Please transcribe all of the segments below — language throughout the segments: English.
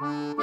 Hello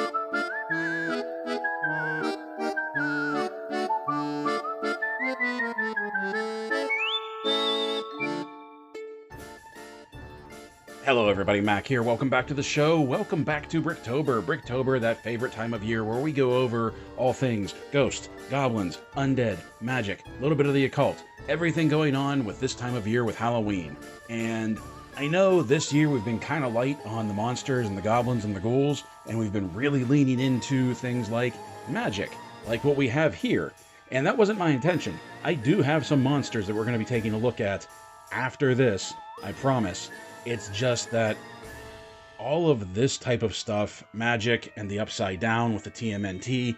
everybody, Mac here. Welcome back to the show. Welcome back to Bricktober. Bricktober, that favorite time of year where we go over all things ghosts, goblins, undead, magic, a little bit of the occult, everything going on with this time of year with Halloween. And I know this year we've been kind of light on the monsters and the goblins and the ghouls, and we've been really leaning into things like magic, like what we have here. And that wasn't my intention. I do have some monsters that we're going to be taking a look at after this, I promise. It's just that all of this type of stuff, magic and the Upside Down with the TMNT,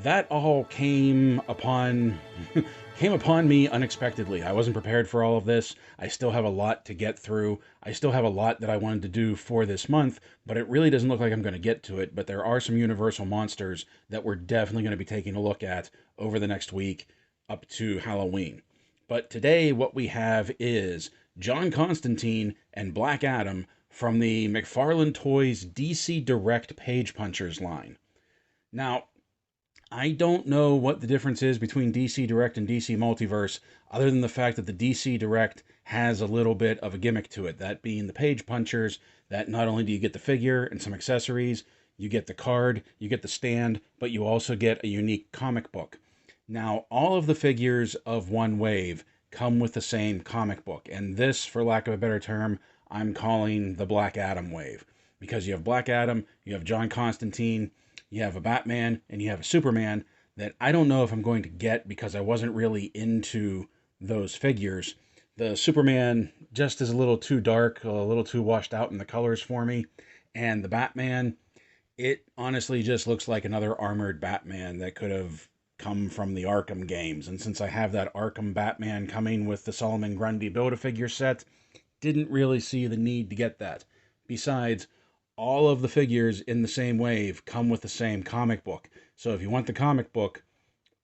that all came upon me unexpectedly. I wasn't prepared for all of this. I still have a lot to get through. I still have a lot that I wanted to do for this month, but it really doesn't look like I'm going to get to it. But there are some Universal monsters that we're definitely going to be taking a look at over the next week up to Halloween. But today what we have is John Constantine and Black Adam from the McFarlane Toys DC Direct Page Punchers line. Now, I don't know what the difference is between DC Direct and DC Multiverse, other than the fact that the DC Direct has a little bit of a gimmick to it, that being the Page Punchers, that not only do you get the figure and some accessories, you get the card, you get the stand, but you also get a unique comic book. Now, all of the figures of One Wave come with the same comic book, and this, for lack of a better term, I'm calling the Black Adam wave, because you have Black Adam, you have John Constantine, you have a Batman, and you have a Superman that I don't know if I'm going to get because I wasn't really into those figures. The Superman just is a little too dark, a little too washed out in the colors for me, and the Batman, it honestly just looks like another armored Batman that could have come from the Arkham games. And since I have that Arkham Batman coming with the Solomon Grundy Build-A-Figure set, didn't really see the need to get that. Besides, all of the figures in the same wave come with the same comic book. So if you want the comic book,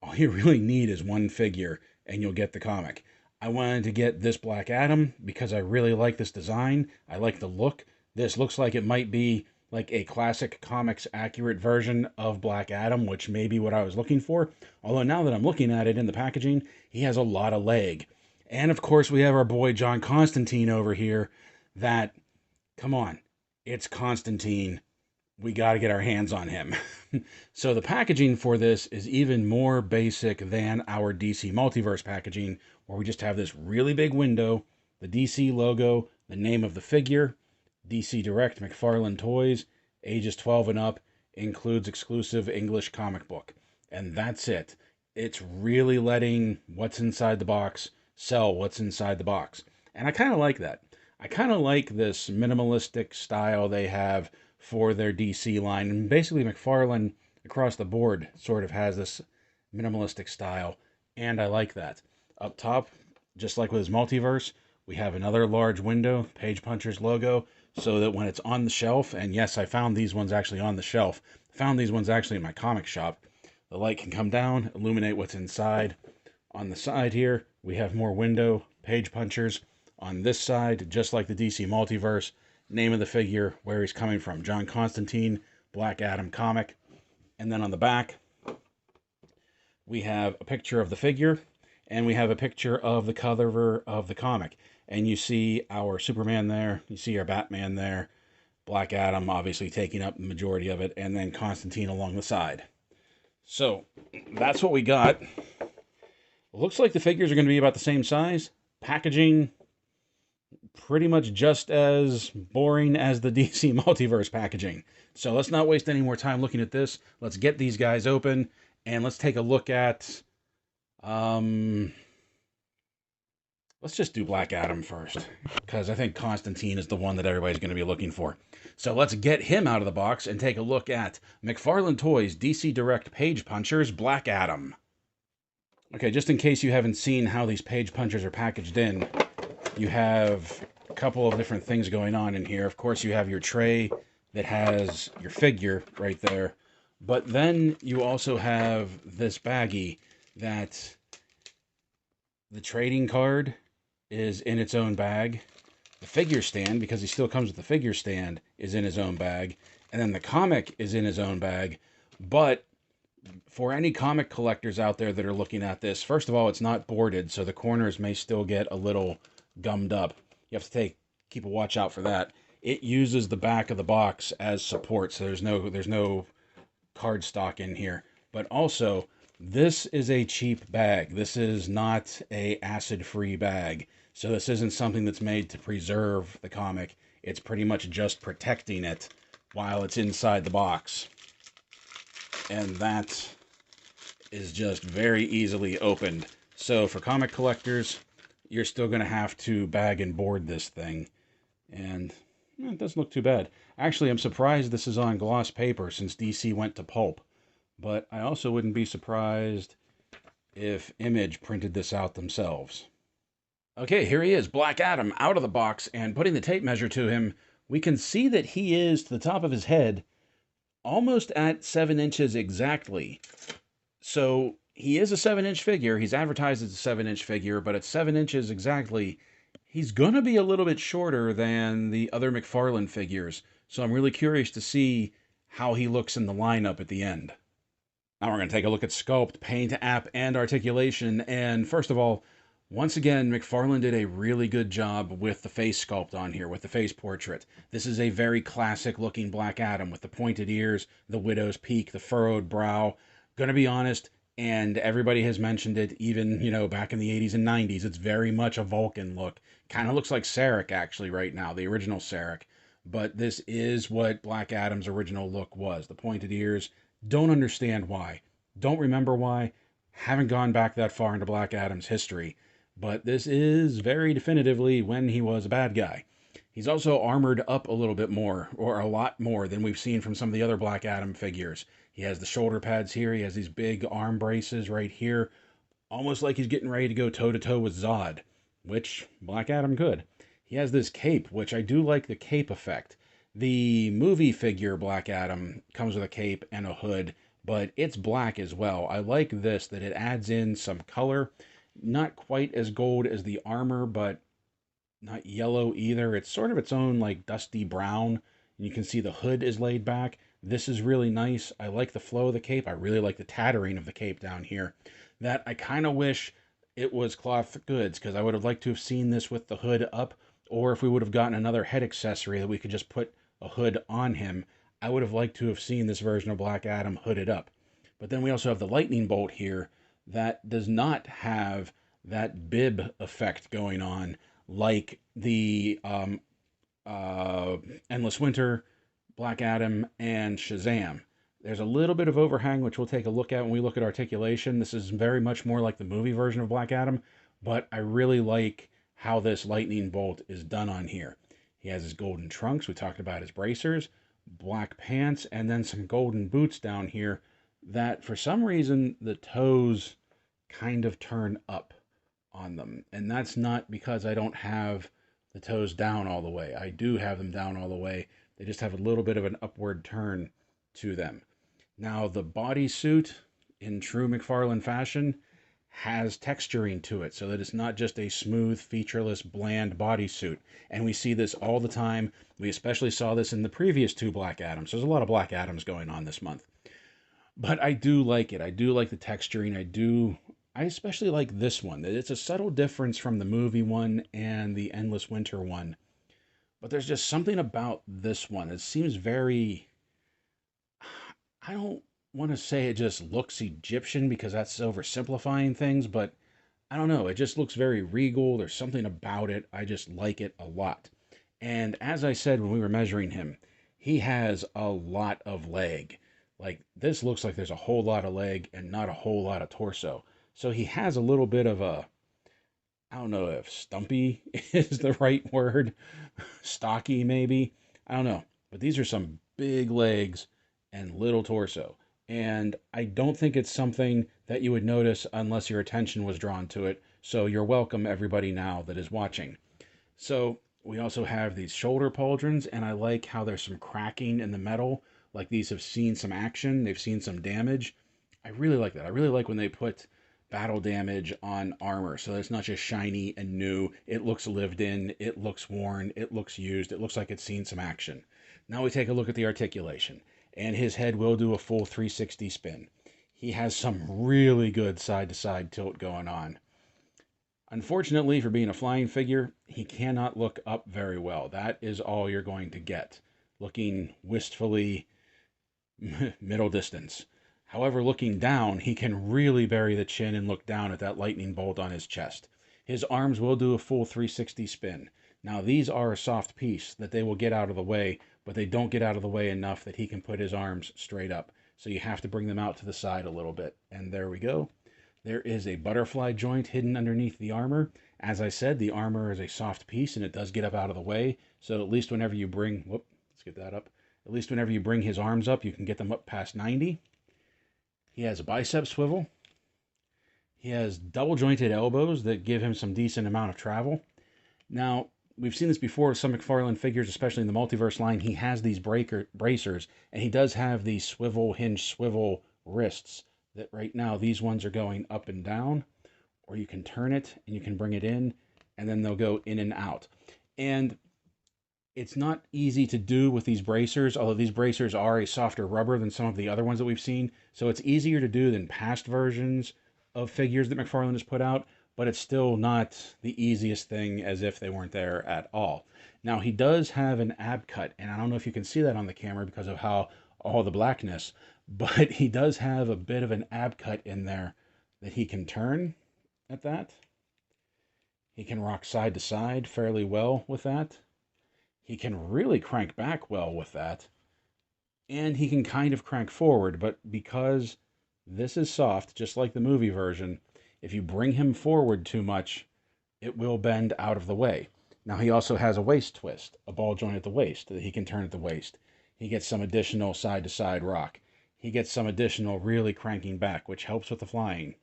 all you really need is one figure and you'll get the comic. I wanted to get this Black Adam because I really like this design. I like the look. This looks like it might be like a classic comics accurate version of Black Adam, which may be what I was looking for. Although now that I'm looking at it in the packaging, he has a lot of leg. And of course we have our boy John Constantine over here that, come on, it's Constantine. We got to get our hands on him. So the packaging for this is even more basic than our DC Multiverse packaging, where we just have this really big window, the DC logo, the name of the figure, DC Direct McFarlane Toys, ages 12 and up, includes exclusive English comic book. And that's it. It's really letting what's inside the box sell what's inside the box. And I kind of like that. I kind of like this minimalistic style they have for their DC line. And basically McFarlane across the board sort of has this minimalistic style. And I like that. Up top, just like with his multiverse, we have another large window, Page Punchers logo, so that when it's on the shelf, and yes, I found these ones actually on the shelf, found these ones actually in my comic shop, the light can come down, illuminate what's inside. On the side here, we have more window, Page Punchers. On this side, just like the DC Multiverse, name of the figure, where he's coming from, John Constantine, Black Adam comic. And then on the back, we have a picture of the figure, and we have a picture of the cover of the comic. And you see our Superman there, you see our Batman there, Black Adam obviously taking up the majority of it, and then Constantine along the side. So, that's what we got. Looks like the figures are going to be about the same size. Packaging, pretty much just as boring as the DC Multiverse packaging. So let's not waste any more time looking at this. Let's get these guys open, and let's take a look at... Let's just do Black Adam first, because I think Constantine is the one that everybody's going to be looking for. So let's get him out of the box and take a look at McFarlane Toys DC Direct Page Punchers Black Adam. Okay, just in case you haven't seen how these Page Punchers are packaged in, you have a couple of different things going on in here. Of course, you have your tray that has your figure right there, but then you also have this baggie that the trading card is in its own bag. The figure stand, because he still comes with the figure stand, is in his own bag. And then the comic is in his own bag. But for any comic collectors out there that are looking at this, first of all, it's not boarded, so the corners may still get a little gummed up. You have to keep a watch out for that. It uses the back of the box as support, so there's no cardstock in here. But also, this is a cheap bag. This is not a acid-free bag. So this isn't something that's made to preserve the comic. It's pretty much just protecting it while it's inside the box. And that is just very easily opened. So for comic collectors, you're still going to have to bag and board this thing. And it doesn't look too bad. Actually, I'm surprised this is on gloss paper since DC went to pulp. But I also wouldn't be surprised if Image printed this out themselves. Okay, here he is, Black Adam, out of the box, and putting the tape measure to him, we can see that he is, to the top of his head, almost at 7 inches exactly. So he is a 7-inch figure. He's advertised as a 7-inch figure, but at 7 inches exactly, he's going to be a little bit shorter than the other McFarlane figures. So I'm really curious to see how he looks in the lineup at the end. Now we're going to take a look at sculpt, paint, app, and articulation. And first of all, once again, McFarlane did a really good job with the face sculpt on here, with the face portrait. This is a very classic looking Black Adam with the pointed ears, the widow's peak, the furrowed brow. Gonna be honest, and everybody has mentioned it, even, back in the 80s and 90s, it's very much a Vulcan look. Kind of looks like Sarek, actually, right now, the original Sarek. But this is what Black Adam's original look was, the pointed ears. Don't understand why. Don't remember why. Haven't gone back that far into Black Adam's history. But this is very definitively when he was a bad guy. He's also armored up a little bit more, or a lot more, than we've seen from some of the other Black Adam figures. He has the shoulder pads here. He has these big arm braces right here. Almost like he's getting ready to go toe-to-toe with Zod, which Black Adam could. He has this cape, which I do like the cape effect. The movie figure Black Adam comes with a cape and a hood, but it's black as well. I like this, that it adds in some color. Not quite as gold as the armor, but not yellow either. It's sort of its own like dusty brown. And you can see the hood is laid back. This is really nice. I like the flow of the cape. I really like the tattering of the cape down here. That I kind of wish it was cloth goods, because I would have liked to have seen this with the hood up, or if we would have gotten another head accessory that we could just put a hood on him, I would have liked to have seen this version of Black Adam hooded up. But then we also have the lightning bolt here that does not have that bib effect going on like the Endless Winter, Black Adam, and Shazam. There's a little bit of overhang, which we'll take a look at when we look at articulation. This is very much more like the movie version of Black Adam, but I really like how this lightning bolt is done on here. He has his golden trunks. We talked about his bracers, black pants, and then some golden boots down here that for some reason the toes kind of turn up on them. And that's not because I don't have the toes down all the way. I do have them down all the way. They just have a little bit of an upward turn to them. Now the bodysuit, in true McFarlane fashion, has texturing to it, so that it's not just a smooth, featureless, bland bodysuit. And we see this all the time. We especially saw this in the previous two Black Adams. There's a lot of Black Adams going on this month. But I do like it. I do like the texturing. I especially like this one. It's a subtle difference from the movie one and the Endless Winter one. But there's just something about this one. It seems very... I don't want to say it just looks Egyptian, because that's oversimplifying things, but I don't know. It just looks very regal. There's something about it. I just like it a lot. And as I said when we were measuring him, he has a lot of leg. Like, this looks like there's a whole lot of leg and not a whole lot of torso. So he has a little bit of a, I don't know if stumpy is the right word, stocky maybe, I don't know. But these are some big legs and little torso. And I don't think it's something that you would notice unless your attention was drawn to it. So you're welcome, everybody now that is watching. So we also have these shoulder pauldrons, and I like how there's some cracking in the metal. Like, these have seen some action, they've seen some damage. I really like that. I really like when they put battle damage on armor. So it's not just shiny and new. It looks lived in, it looks worn, it looks used, it looks like it's seen some action. Now we take a look at the articulation, and his head will do a full 360 spin. He has some really good side-to-side tilt going on. Unfortunately, for being a flying figure, he cannot look up very well. That is all you're going to get. Looking wistfully middle distance. However, looking down, he can really bury the chin and look down at that lightning bolt on his chest. His arms will do a full 360 spin. Now, these are a soft piece that they will get out of the way, but they don't get out of the way enough that he can put his arms straight up. So you have to bring them out to the side a little bit. And there we go. There is a butterfly joint hidden underneath the armor. As I said, the armor is a soft piece and it does get up out of the way. So at least whenever you bring, let's get that up. At least whenever you bring his arms up, you can get them up past 90. He has a bicep swivel. He has double jointed elbows that give him some decent amount of travel. Now, we've seen this before with some McFarlane figures, especially in the multiverse line. He has these bracers, and he does have these hinge swivel wrists that right now these ones are going up and down, or you can turn it and you can bring it in, and then they'll go in and out. And it's not easy to do with these bracers, although these bracers are a softer rubber than some of the other ones that we've seen. So it's easier to do than past versions of figures that McFarlane has put out, but it's still not the easiest thing as if they weren't there at all. Now, he does have an ab cut, and I don't know if you can see that on the camera because of how all the blackness, but he does have a bit of an ab cut in there that he can turn at that. He can rock side to side fairly well with that. He can really crank back well with that. And he can kind of crank forward, but because this is soft, just like the movie version, if you bring him forward too much, it will bend out of the way. Now, he also has a waist twist, a ball joint at the waist that he can turn at the waist. He gets some additional side-to-side rock. He gets some additional really cranking back, which helps with the flying.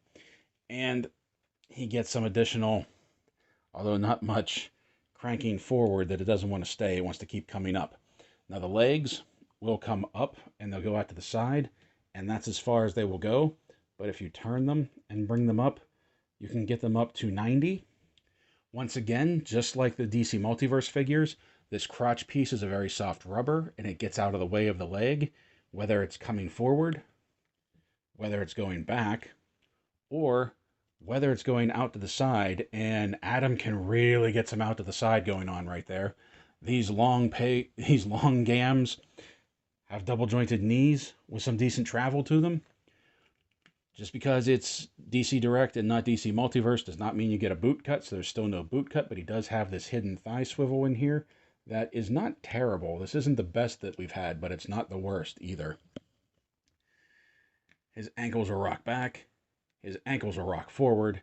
And he gets some additional, although not much, cranking forward that it doesn't want to stay. It wants to keep coming up. Now the legs will come up and they'll go out to the side, and that's as far as they will go. But if you turn them and bring them up, you can get them up to 90. Once again, just like the DC Multiverse figures, this crotch piece is a very soft rubber and it gets out of the way of the leg, whether it's coming forward, whether it's going back, or whether it's going out to the side, and Adam can really get some out to the side going on right there. These long gams have double jointed knees with some decent travel to them. Just because it's DC Direct and not DC Multiverse does not mean you get a boot cut, so there's still no boot cut, but he does have this hidden thigh swivel in here that is not terrible. This isn't the best that we've had, but it's not the worst either. His ankles will rock back. His ankles will rock forward.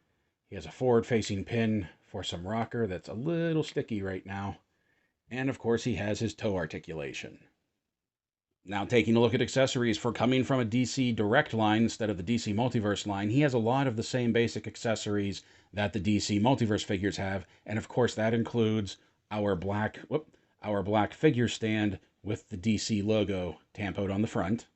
He has a forward-facing pin for some rocker that's a little sticky right now. And of course, he has his toe articulation. Now, taking a look at accessories, for coming from a DC Direct line instead of the DC Multiverse line, he has a lot of the same basic accessories that the DC Multiverse figures have. And of course, that includes our black figure stand with the DC logo tampoed on the front.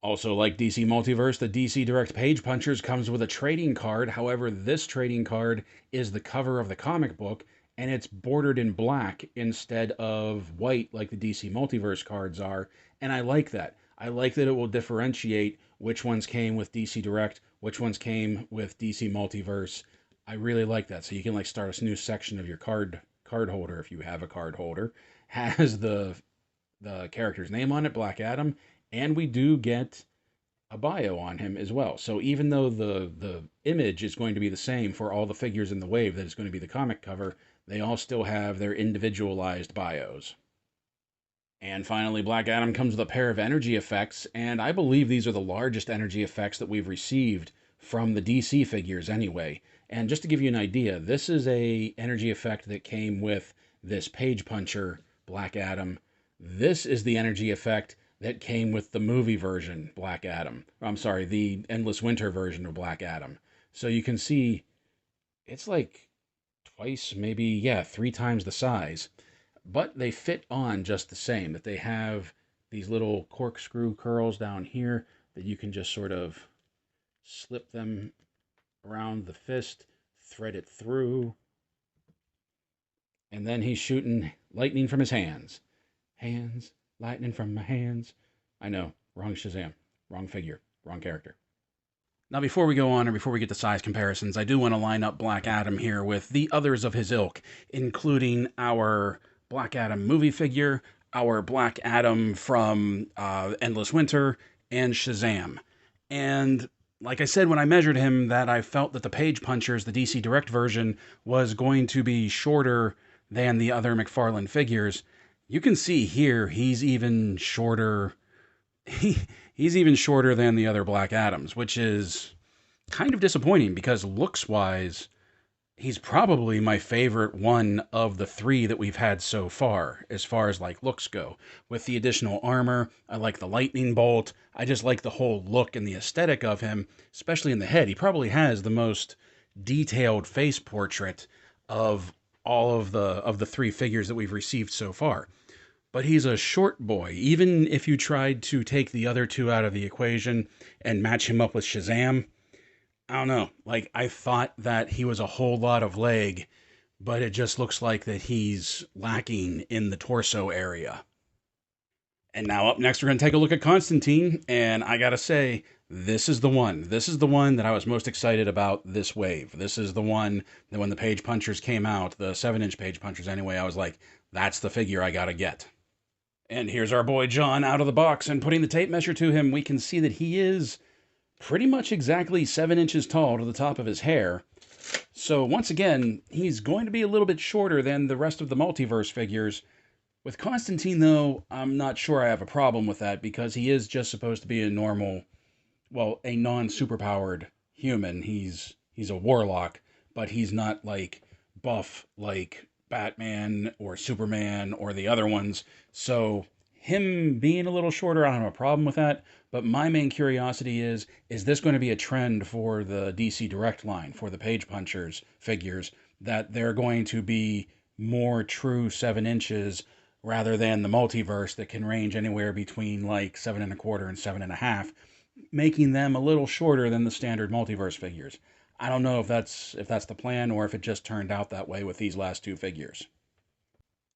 Also, like DC Multiverse, the DC Direct Page Punchers comes with a trading card. However, this trading card is the cover of the comic book, and it's bordered in black instead of white like the DC Multiverse cards are, and I like that. I like that it will differentiate which ones came with DC Direct, which ones came with DC Multiverse. I really like that. So you can like start a new section of your card holder, if you have a card holder, has the character's name on it, Black Adam, and we do get a bio on him as well. So even though the image is going to be the same for all the figures in the wave that is going to be the comic cover, they all still have their individualized bios. And finally, Black Adam comes with a pair of energy effects, and I believe these are the largest energy effects that we've received from the DC figures anyway. And just to give you an idea, this is a energy effect that came with this Page Puncher Black Adam. This is the energy effect that came with the movie version, Black Adam. I'm sorry, the Endless Winter version of Black Adam. So you can see it's like twice, maybe, yeah, 3 times the size. But they fit on just the same, that they have these little corkscrew curls down here that you can just sort of slip them around the fist, thread it through, and then he's shooting lightning from his hands. Hands, lightning from my hands. I know, wrong Shazam, wrong figure, wrong character. Now, before we go on, or before we get to size comparisons, I do want to line up Black Adam here with the others of his ilk, including our Black Adam movie figure, our Black Adam from Endless Winter, and Shazam. And like I said when I measured him, that I felt that the Page Punchers, the DC Direct version, was going to be shorter than the other McFarlane figures. You can see here he's even shorter. He's even shorter than the other Black Adams, which is kind of disappointing because looks-wise, he's probably my favorite one of the three that we've had so far as like looks go. With the additional armor, I like the lightning bolt. I just like the whole look and the aesthetic of him, especially in the head. He probably has the most detailed face portrait of all of the three figures that we've received so far. But he's a short boy. Even if you tried to take the other two out of the equation and match him up with Shazam, I don't know. Like, I thought that he was a whole lot of leg, but it just looks like that he's lacking in the torso area. And now up next, we're going to take a look at Constantine. And I got to say, this is the one. This is the one that I was most excited about this wave. This is the one that when the Page Punchers came out, the 7-inch Page Punchers anyway, I was like, that's the figure I got to get. And here's our boy John out of the box, and putting the tape measure to him, we can see that he is pretty much exactly 7 inches tall to the top of his hair. So once again, he's going to be a little bit shorter than the rest of the multiverse figures. With Constantine, though, I'm not sure I have a problem with that because he is just supposed to be a normal, well, a non-superpowered human. He's a warlock, but he's not like buff like Batman or Superman or the other ones. So him being a little shorter, I don't have a problem with that. But my main curiosity is this going to be a trend for the DC Direct line, for the Page Punchers figures, that they're going to be more true 7 inches rather than the multiverse that can range anywhere between like 7.25 and 7.5, making them a little shorter than the standard multiverse figures. I don't know if that's the plan or if it just turned out that way with these last two figures.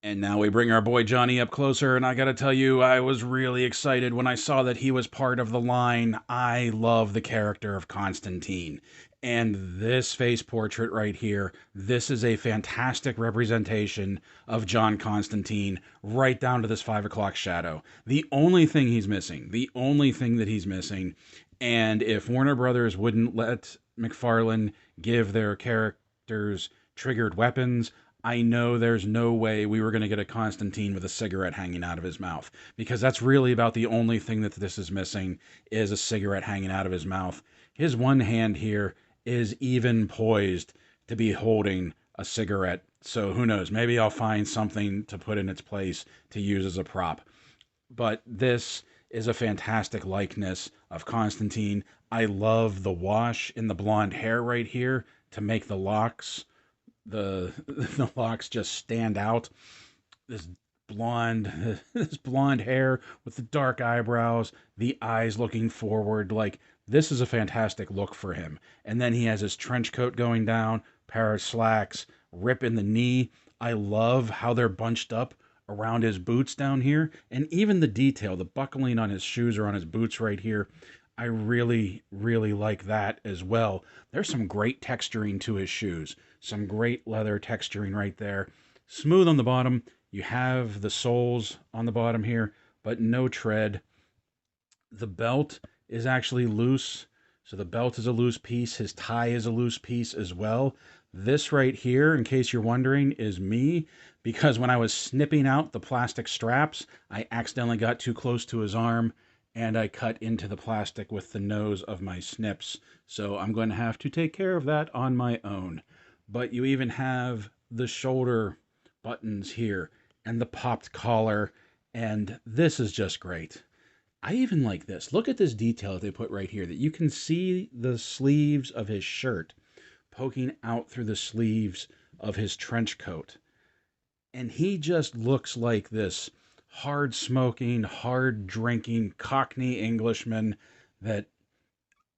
And now we bring our boy Johnny up closer, and I gotta tell you, I was really excited when I saw that he was part of the line. I love the character of Constantine. And this face portrait right here, this is a fantastic representation of John Constantine, right down to this 5 o'clock shadow. The only thing he's missing, and if Warner Brothers wouldn't let McFarlane give their characters triggered weapons, I know there's no way we were going to get a Constantine with a cigarette hanging out of his mouth, because that's really about the only thing that this is missing, is a cigarette hanging out of his mouth. His one hand here is even poised to be holding a cigarette, so who knows, maybe I'll find something to put in its place to use as a prop. But this is a fantastic likeness of Constantine. I love the wash in the blonde hair right here to make the locks the locks just stand out. This blonde hair with the dark eyebrows, the eyes looking forward, like this is a fantastic look for him. And then he has his trench coat going down, pair of slacks, rip in the knee. I love how they're bunched up around his boots down here, and even the detail, the buckling on his shoes or on his boots right here. I really, really like that as well. There's some great texturing to his shoes. Some great leather texturing right there. Smooth on the bottom. You have the soles on the bottom here, but no tread. The belt is actually loose. So the belt is a loose piece. His tie is a loose piece as well. This right here, in case you're wondering, is me, because when I was snipping out the plastic straps, I accidentally got too close to his arm and I cut into the plastic with the nose of my snips. So I'm going to have to take care of that on my own. But you even have the shoulder buttons here and the popped collar, and this is just great. I even like this. Look at this detail that they put right here, that you can see the sleeves of his shirt poking out through the sleeves of his trench coat. And he just looks like this hard smoking, hard drinking Cockney Englishman that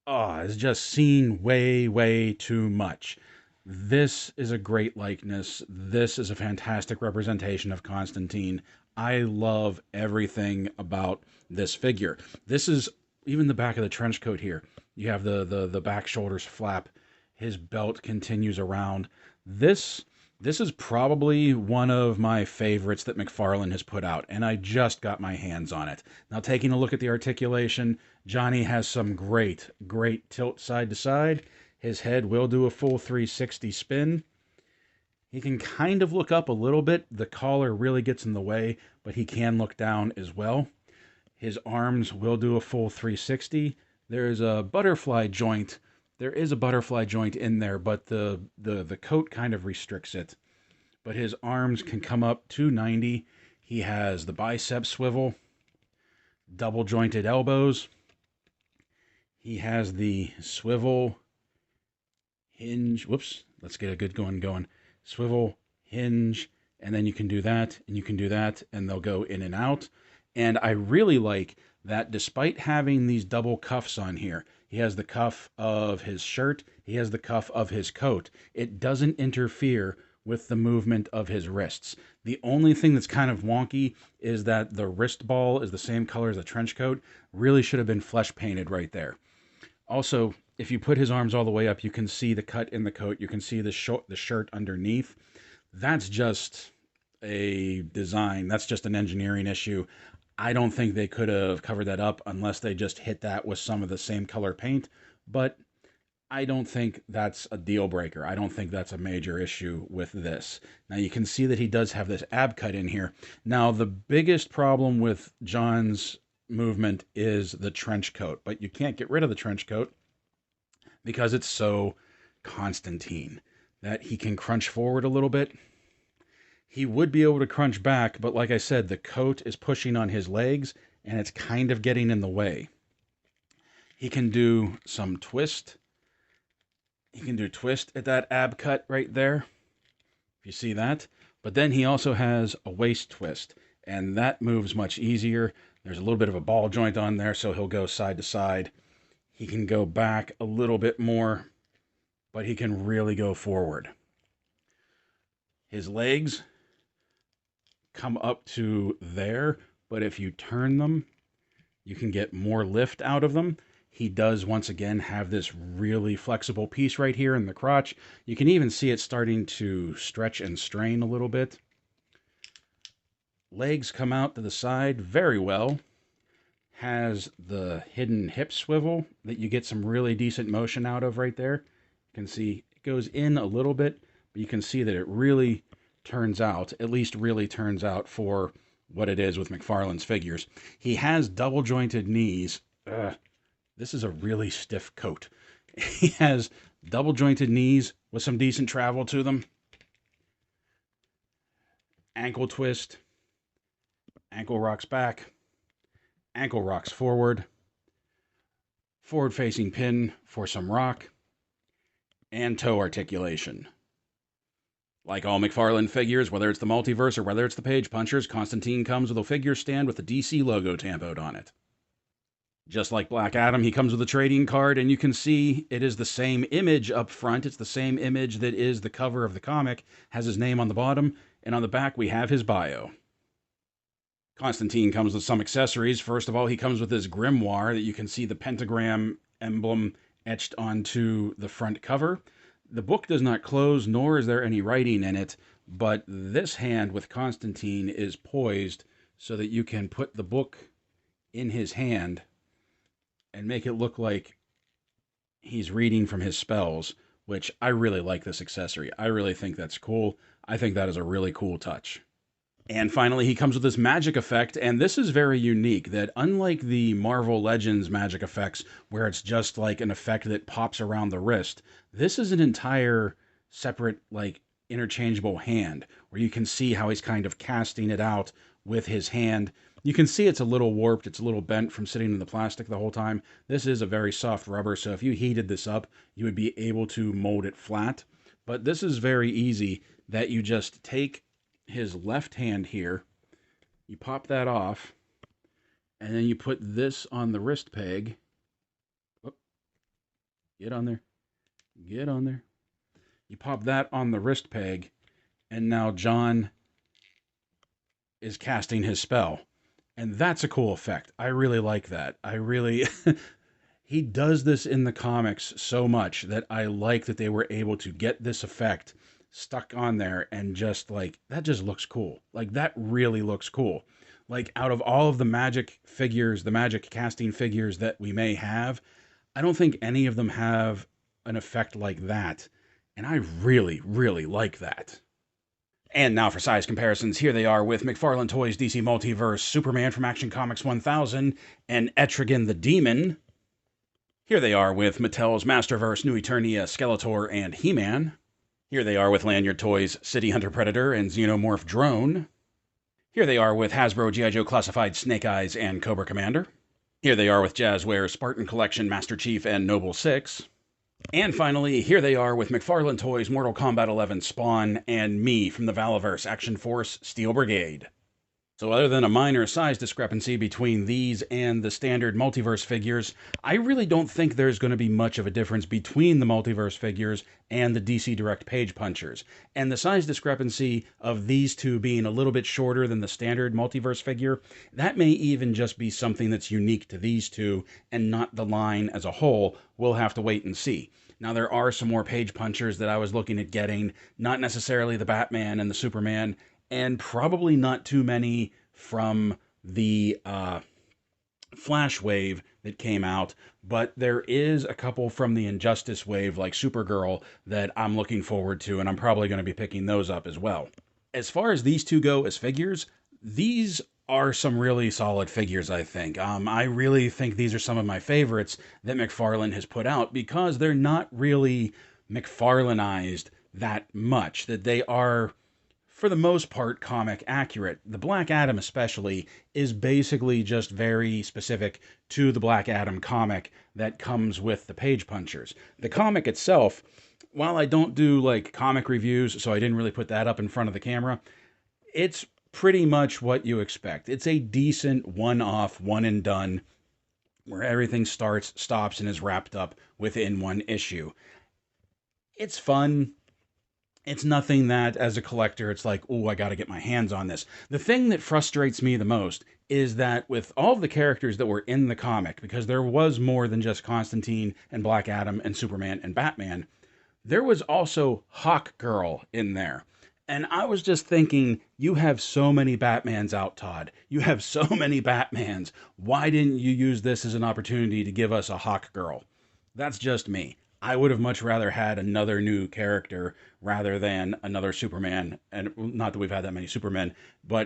Oh, it's just seen way, way too much. This is a great likeness. This is a fantastic representation of Constantine. I love everything about this figure. This is even the back of the trench coat here. You have the back shoulders flap. His belt continues around. This this is probably one of my favorites that McFarlane has put out, and I just got my hands on it. Now, taking a look at the articulation, Johnny has some great, great tilt side to side. His head will do a full 360 spin. He can kind of look up a little bit. The collar really gets in the way, but he can look down as well. His arms will do a full 360. There's a butterfly joint. There is a butterfly joint in there, but the coat kind of restricts it. But his arms can come up to 90. He has the bicep swivel, double jointed elbows. He has the swivel hinge. Whoops. Let's get a good going. Swivel, hinge, and then you can do that, and you can do that, and they'll go in and out. And I really like that despite having these double cuffs on here, he has the cuff of his shirt, he has the cuff of his coat. It doesn't interfere with the movement of his wrists. The only thing that's kind of wonky is that the wrist ball is the same color as the trench coat. Really should have been flesh painted right there. Also, if you put his arms all the way up, you can see the cut in the coat. You can see the shirt underneath. That's just a design. That's just an engineering issue. I don't think they could have covered that up unless they just hit that with some of the same color paint. But I don't think that's a deal breaker. I don't think that's a major issue with this. Now you can see that he does have this ab cut in here. Now the biggest problem with John's movement is the trench coat, but you can't get rid of the trench coat because it's so Constantine that he can crunch forward a little bit. He would be able to crunch back, but like I said, the coat is pushing on his legs and it's kind of getting in the way. He can do some twist. He can do twist at that ab cut right there, if you see that. But then he also has a waist twist, and that moves much easier. There's a little bit of a ball joint on there, so he'll go side to side. He can go back a little bit more, but he can really go forward. His legs come up to there, but if you turn them, you can get more lift out of them. He does once again have this really flexible piece right here in the crotch. You can even see it starting to stretch and strain a little bit. Legs come out to the side very well. Has the hidden hip swivel that you get some really decent motion out of right there. You can see it goes in a little bit, but you can see that it really turns out, at least really turns out for what it is with McFarlane's figures. He has double jointed knees. This is a really stiff coat. He has double jointed knees with some decent travel to them. Ankle twist. Ankle rocks back. Ankle rocks forward. Forward facing pin for some rock. And toe articulation. Like all McFarlane figures, whether it's the Multiverse or whether it's the Page Punchers, Constantine comes with a figure stand with the DC logo tampoed on it. Just like Black Adam, he comes with a trading card, and you can see it is the same image up front. It's the same image that is the cover of the comic, has his name on the bottom, and on the back we have his bio. Constantine comes with some accessories. First of all, he comes with this grimoire that you can see the pentagram emblem etched onto the front cover. The book does not close, nor is there any writing in it, but this hand with Constantine is poised so that you can put the book in his hand and make it look like he's reading from his spells, which I really like this accessory. I really think that's cool. I think that is a really cool touch. And finally, he comes with this magic effect, and this is very unique, that unlike the Marvel Legends magic effects, where it's just like an effect that pops around the wrist, this is an entire separate, like, interchangeable hand, where you can see how he's kind of casting it out with his hand. You can see it's a little warped, it's a little bent from sitting in the plastic the whole time. This is a very soft rubber, so if you heated this up, you would be able to mold it flat. But this is very easy, that you just take his left hand here, you pop that off, and then you put this on the wrist peg. Get on there. Get on there. You pop that on the wrist peg, and now John is casting his spell. And that's a cool effect. I really like that. I really... He does this in the comics so much that I like that they were able to get this effect stuck on there and just like, that just looks cool. Like, that really looks cool. Like, out of all of the magic figures, the magic casting figures that we may have, I don't think any of them have an effect like that. And I really, really like that. And now for size comparisons, here they are with McFarlane Toys DC Multiverse, Superman from Action Comics 1000, and Etrigan the Demon. Here they are with Mattel's Masterverse, New Eternia, Skeletor, and He-Man. Here they are with Lanyard Toys, City Hunter Predator, and Xenomorph Drone. Here they are with Hasbro G.I. Joe Classified Snake Eyes and Cobra Commander. Here they are with Jazzwares Spartan Collection, Master Chief, and Noble Six. And finally, here they are with McFarlane Toys, Mortal Kombat 11 Spawn, and me from the Valaverse Action Force Steel Brigade. So other than a minor size discrepancy between these and the standard multiverse figures, I really don't think there's going to be much of a difference between the multiverse figures and the DC Direct Page Punchers. And the size discrepancy of these two being a little bit shorter than the standard multiverse figure, that may even just be something that's unique to these two and not the line as a whole. We'll have to wait and see. Now, there are some more Page Punchers that I was looking at getting, not necessarily the Batman and the Superman, and probably not too many from the Flash wave that came out, but there is a couple from the Injustice wave, like Supergirl, that I'm looking forward to, and I'm probably going to be picking those up as well. As far as these two go as figures, these are some really solid figures, I think. I really think these are some of my favorites that McFarlane has put out because they're not really McFarlaneized that much, that they are, for the most part, comic accurate. The Black Adam especially is basically just very specific to the Black Adam comic that comes with the Page Punchers. The comic itself, while I don't do like comic reviews, so I didn't really put that up in front of the camera, it's pretty much what you expect. It's a decent one-off, one and done, where everything starts, stops, and is wrapped up within one issue. It's fun. It's nothing that, as a collector, it's like, oh, I got to get my hands on this. The thing that frustrates me the most is that with all of the characters that were in the comic, because there was more than just Constantine and Black Adam and Superman and Batman, there was also Hawk Girl in there. And I was just thinking, you have so many Batmans out, Todd. You have so many Batmans. Why didn't you use this as an opportunity to give us a Hawk Girl? That's just me. I would have much rather had another new character rather than another Superman, and not that we've had that many Supermen,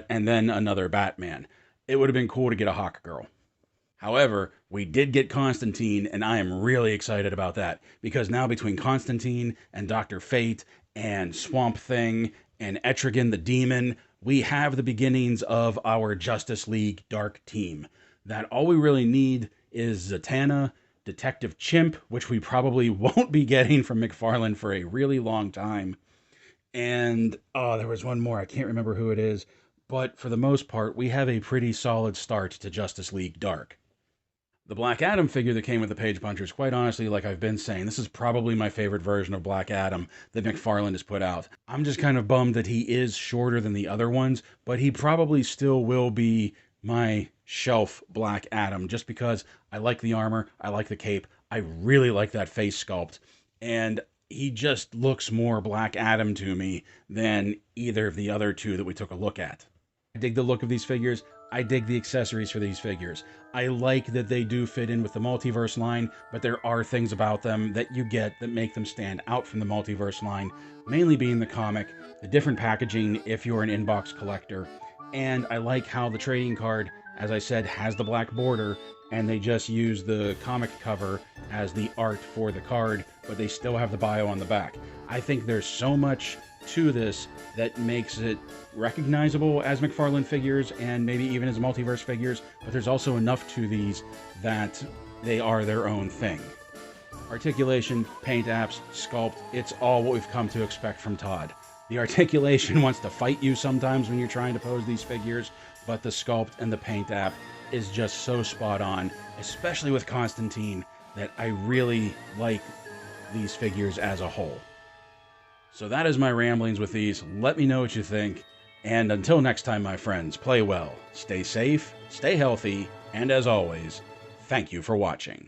and then another Batman. It would have been cool to get a Hawk Girl. However, we did get Constantine, and I am really excited about that, because now between Constantine and Dr. Fate and Swamp Thing and Etrigan the Demon, we have the beginnings of our Justice League Dark Team. That all we really need is Zatanna, Detective Chimp, which we probably won't be getting from McFarlane for a really long time. And, oh, there was one more. I can't remember who it is. But for the most part, we have a pretty solid start to Justice League Dark. The Black Adam figure that came with the Page Punchers, quite honestly, like I've been saying, this is probably my favorite version of Black Adam that McFarlane has put out. I'm just kind of bummed that he is shorter than the other ones, but he probably still will be my shelf Black Adam, just because I like the armor, I like the cape, I really like that face sculpt, and he just looks more Black Adam to me than either of the other two that we took a look at. I dig the look of these figures. I dig the accessories for these figures. I like that they do fit in with the multiverse line, but there are things about them that you get that make them stand out from the multiverse line, mainly being the comic, the different packaging if you're an inbox collector, and I like how the trading card, as I said, has the black border, and they just use the comic cover as the art for the card, but they still have the bio on the back. I think there's so much to this that makes it recognizable as McFarlane figures and maybe even as multiverse figures, but there's also enough to these that they are their own thing. Articulation, paint apps, sculpt, it's all what we've come to expect from Todd. The articulation wants to fight you sometimes when you're trying to pose these figures, but the sculpt and the paint app is just so spot on, especially with Constantine, that I really like these figures as a whole. So that is my ramblings with these. Let me know what you think. And until next time, my friends, play well, stay safe, stay healthy, and as always, thank you for watching.